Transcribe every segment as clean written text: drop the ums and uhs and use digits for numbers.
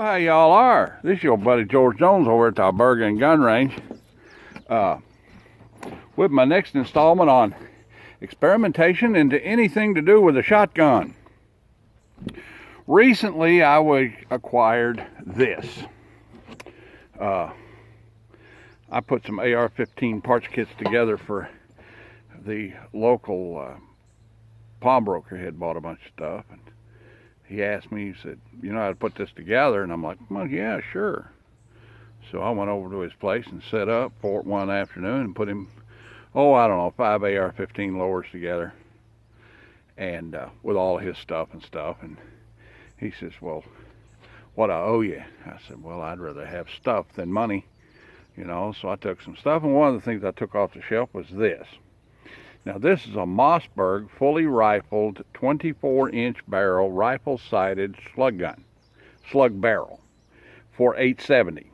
How y'all are? This is your buddy George Jones over at the Alberga Gun Range with my next installment on experimentation into anything to do with a shotgun. Recently I acquired this. I put some AR-15 parts kits together for the local pawnbroker. Had bought a bunch of stuff, and he asked me, he said, you know how to put this together? And I'm like, well, yeah, sure. So I went over to his place and set up for it one afternoon and put him, I don't know, 5 AR-15 lowers together, and with all his stuff. And he says, well, what I owe you? I said, well, I'd rather have stuff than money, you know. So I took some stuff, and one of the things I took off the shelf was this. Now this is a Mossberg fully rifled 24-inch barrel rifle-sighted slug gun, slug barrel for $870.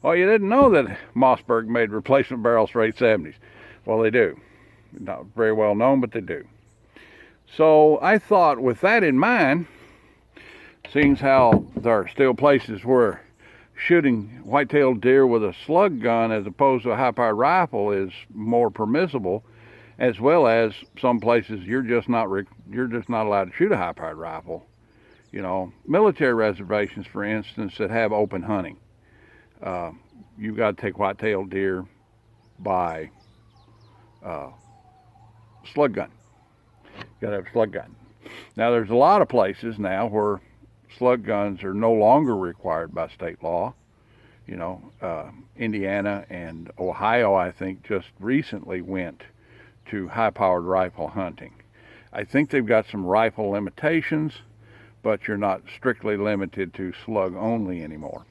Well, you didn't know that Mossberg made replacement barrels for $870s. Well, they do. Not very well known, but they do. So I thought, with that in mind, seeing how there are still places where shooting white-tailed deer with a slug gun as opposed to a high-powered rifle is more permissible, as well as some places you're just not allowed to shoot a high-powered rifle. You know, military reservations, for instance, that have open hunting, you've got to take white-tailed deer by slug gun. You got to have a slug gun. Now, there's a lot of places now where slug guns are no longer required by state law. You know, Indiana and Ohio, I think, just recently went to high-powered rifle hunting. I think they've got some rifle limitations, but you're not strictly limited to slug only anymore.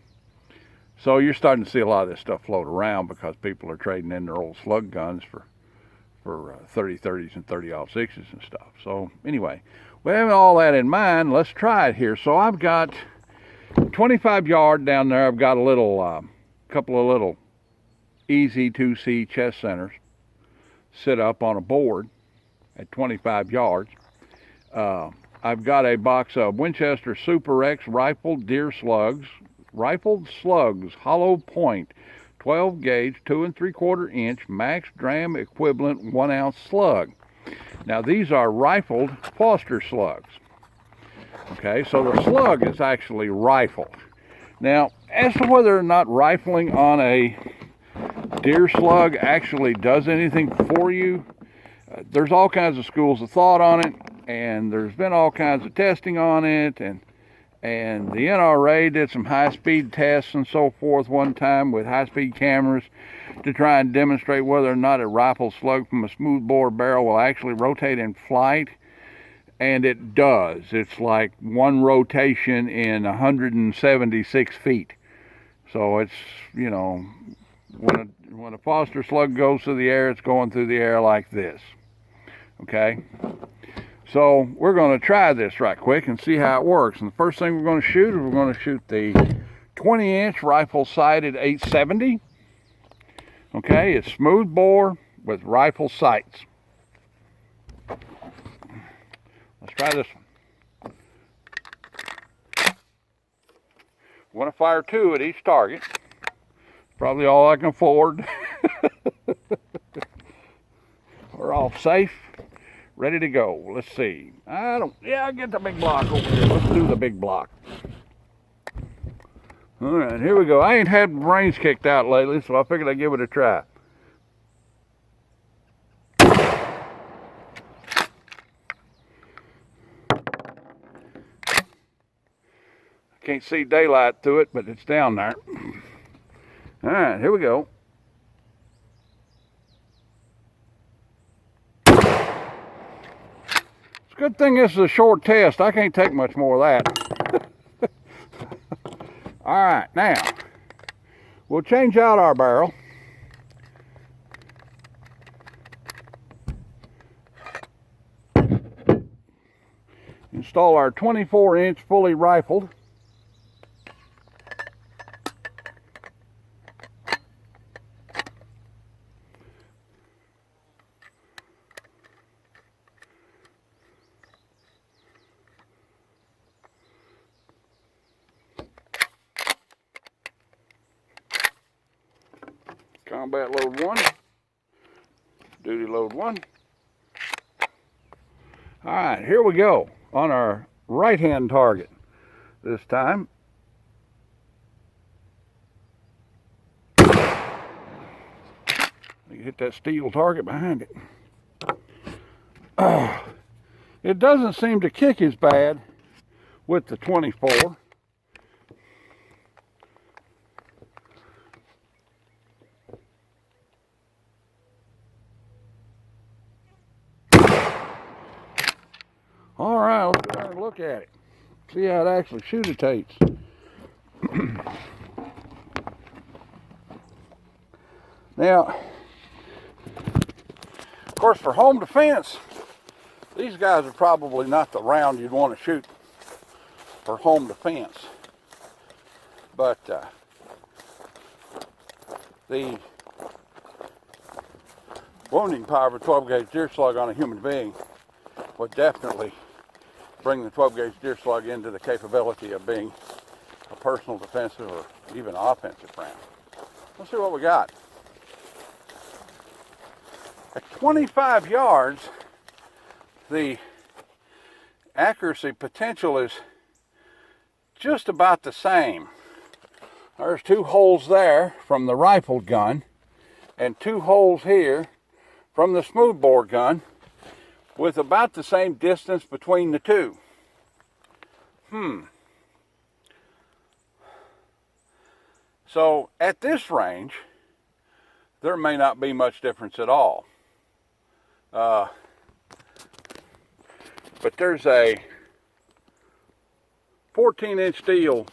So you're starting to see a lot of this stuff float around because people are trading in their old slug guns for 30-30s and 30-06s and stuff. So anyway, with having all that in mind, let's try it here. So I've got 25 yard down there. I've got a little couple of little easy 2C chest centers sit up on a board at 25 yards. I've got a box of Winchester Super X rifled deer slugs, hollow point, 12 gauge, 2 3/4 inch max dram equivalent 1 ounce slug. Now these are rifled Foster slugs. Okay, so the slug is actually rifled. Now, as to whether or not rifling on a deer slug actually does anything for you, there's all kinds of schools of thought on it, and there's been all kinds of testing on it, and the NRA did some high-speed tests and so forth one time with high-speed cameras to try and demonstrate whether or not a rifle slug from a smoothbore barrel will actually rotate in flight, and it does. It's like one rotation in 176 feet. So it's, you know, when a Foster slug goes through the air, it's going through the air like this. Okay? So we're going to try this right quick and see how it works. And the first thing we're going to shoot is we're going to shoot the 20-inch rifle-sighted 870. Okay, it's smooth bore with rifle sights. Let's try this one. I'm going to fire 2 at each target. Probably all I can afford. We're all safe, ready to go. Let's see. I'll get the big block over here. Let's do the big block. All right, here we go. I ain't had brains kicked out lately, so I figured I'd give it a try. Can't see daylight through it, but it's down there. All right, here we go. It's a good thing this is a short test. I can't take much more of that. All right, now we'll change out our barrel. Install our 24-inch fully rifled. Combat load 1. Duty load 1. Alright, here we go on our right-hand target this time. You hit that steel target behind it. It doesn't seem to kick as bad with the 24. All right, let's go and look at it. See how it actually shootates. Now, of course, for home defense, these guys are probably not the round you'd want to shoot for home defense. But the wounding power of a 12 gauge deer slug on a human being would definitely bring the 12 gauge deer slug into the capability of being a personal defensive or even offensive round. Let's see what we got. At 25 yards, the accuracy potential is just about the same. There's 2 holes there from the rifled gun and 2 holes here from the smoothbore gun with about the same distance between the two. So at this range, there may not be much difference at all. But there's a 14-inch steel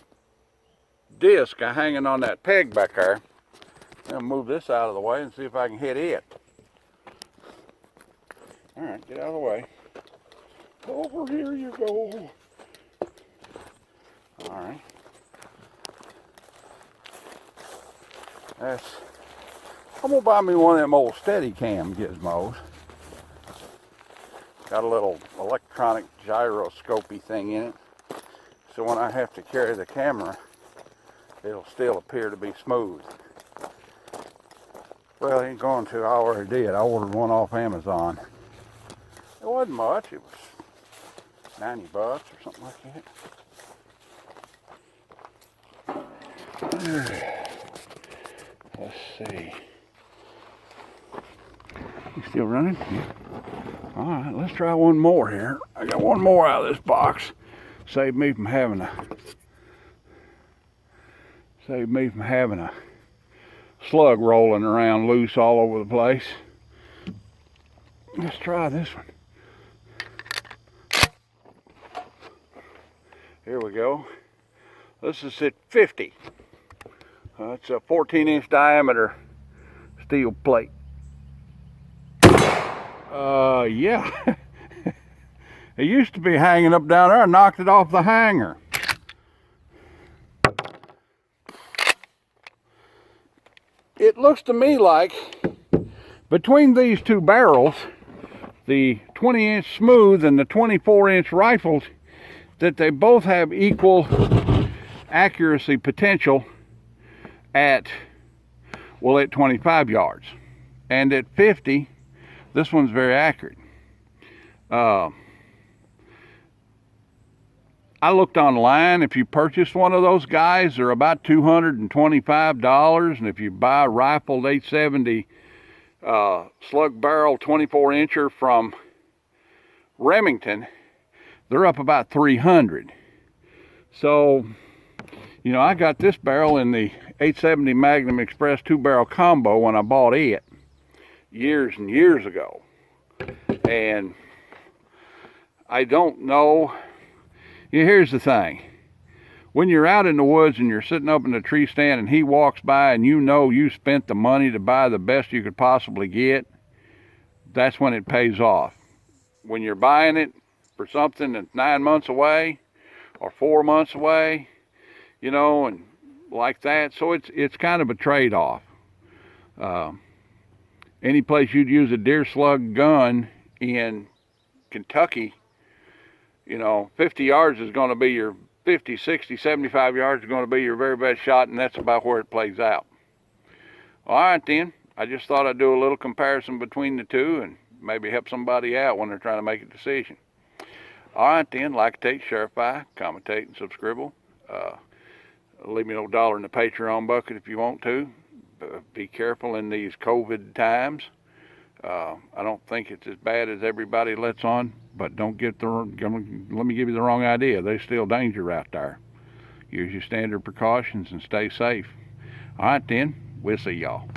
disc hanging on that peg back there. I'm gonna move this out of the way and see if I can hit it. All right, get out of the way. Over here you go. All right. I'm gonna buy me one of them old Steadicam gizmos. Got a little electronic gyroscopy thing in it, so when I have to carry the camera, it'll still appear to be smooth. Well, it ain't going to. I already did. I ordered one off Amazon. It wasn't much. It was 90 bucks or something like that. Let's see. You still running? Yeah. All right, let's try one more here. I got one more out of this box. Saved me from having a slug rolling around loose all over the place. Let's try this one. Here we go. This is at 50. It's a 14-inch diameter steel plate. Yeah. It used to be hanging up down there. I knocked it off the hanger. It looks to me like between these 2 barrels, the 20-inch smooth and the 24-inch rifles, that they both have equal accuracy potential at 25 yards. And at 50, this one's very accurate. I looked online. If you purchase one of those guys, they're about $225. And if you buy a rifled 870 slug barrel 24-incher from Remington, they're up about $300. So, you know, I got this barrel in the 870 Magnum Express 2-barrel combo when I bought it years and years ago. And I don't know. Yeah, here's the thing. When you're out in the woods and you're sitting up in the tree stand and he walks by and you know you spent the money to buy the best you could possibly get, that's when it pays off. When you're buying it for something that's 9 months away or 4 months away, you know, and like that, so it's kind of a trade-off. Any place you'd use a deer slug gun in Kentucky, you know, 50 yards is going to be your 50, 60, 75 yards is going to be your very best shot, and that's about where it plays out. All right, then. I just thought I'd do a little comparison between the two and maybe help somebody out when they're trying to make a decision. All right then, like, take, share, commentate, and subscribe. Leave me a $1 in the Patreon bucket if you want to. Be careful in these COVID times. I don't think it's as bad as everybody lets on, but let me give you the wrong idea. There's still danger out there. Use your standard precautions and stay safe. All right then, we'll see y'all.